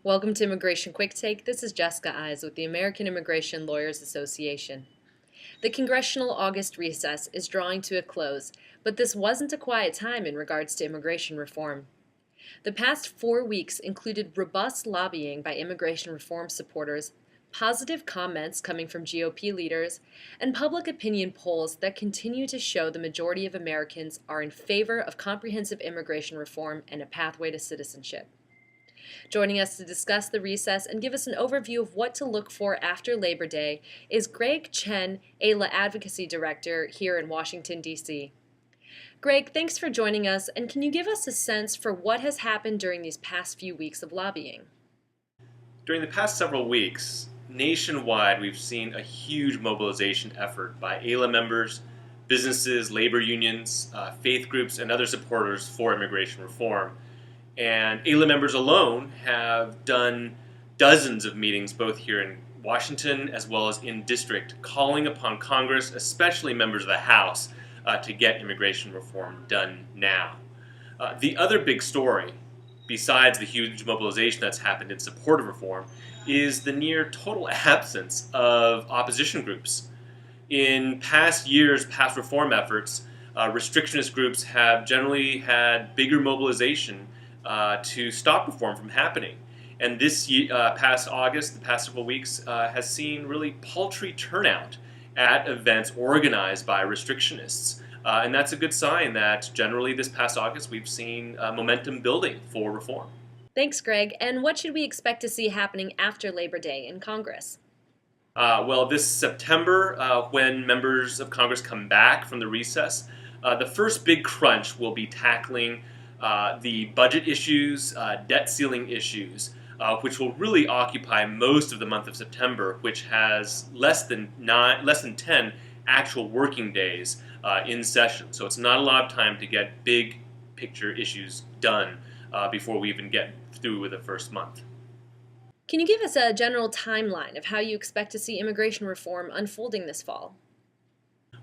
Welcome to Immigration Quicktake. This is Jessica Eyes with the American Immigration Lawyers Association. The Congressional August recess is drawing to a close, but this wasn't a quiet time in regards to immigration reform. The past 4 weeks included robust lobbying by immigration reform supporters, positive comments coming from GOP leaders, and public opinion polls that continue to show the majority of Americans are in favor of comprehensive immigration reform and a pathway to citizenship. Joining us to discuss the recess and give us an overview of what to look for after Labor Day is Greg Chen, AILA Advocacy Director here in Washington, D.C. Greg, thanks for joining us, and can you give us a sense for what has happened during these past few weeks of lobbying? During the past several weeks, nationwide we've seen a huge mobilization effort by AILA members, businesses, labor unions, faith groups, and other supporters for immigration reform. And AILA members alone have done dozens of meetings both here in Washington as well as in district, calling upon Congress, especially members of the House, to get immigration reform done now. The other big story, besides the huge mobilization that's happened in support of reform, is the near total absence of opposition groups. In past years, past reform efforts, restrictionist groups have generally had bigger mobilization to stop reform from happening. And this past August, the past several weeks, has seen really paltry turnout at events organized by restrictionists. And that's a good sign that generally this past August we've seen momentum building for reform. Thanks, Greg. And what should we expect to see happening after Labor Day in Congress? Well, this September, when members of Congress come back from the recess, the first big crunch will be tackling the budget issues, debt ceiling issues, which will really occupy most of the month of September, which has less than 10 actual working days in session. So it's not a lot of time to get big picture issues done before we even get through with the first month. Can you give us a general timeline of how you expect to see immigration reform unfolding this fall?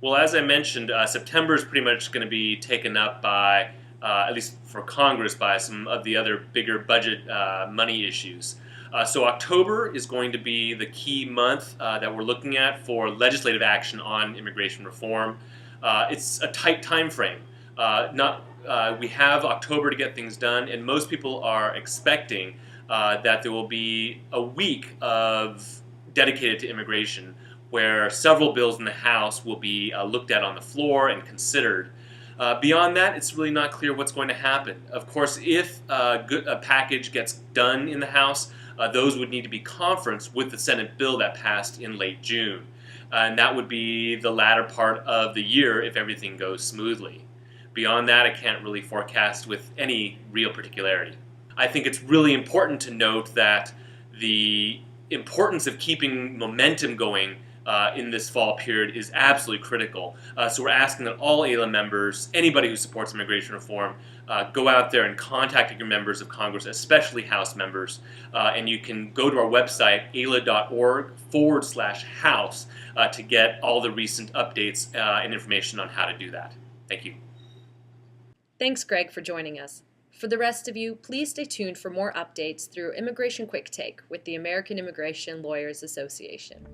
Well, as I mentioned, September is pretty much going to be taken up by at least for Congress, by some of the other bigger budget money issues. So October is going to be the key month that we're looking at for legislative action on immigration reform. It's a tight time frame. We have October to get things done, and most people are expecting that there will be a week of dedicated to immigration, where several bills in the House will be looked at on the floor and considered. Beyond that, it's really not clear what's going to happen. Of course, if a package gets done in the House, those would need to be conferenced with the Senate bill that passed in late June. And that would be the latter part of the year if everything goes smoothly. Beyond that, I can't really forecast with any real particularity. I think it's really important to note that the importance of keeping momentum going in this fall period is absolutely critical. So we're asking that all AILA members, anybody who supports immigration reform, go out there and contact your members of Congress, especially House members. And you can go to our website, aila.org/House, to get all the recent updates and information on how to do that. Thank you. Thanks, Greg, for joining us. For the rest of you, please stay tuned for more updates through Immigration Quicktake with the American Immigration Lawyers Association.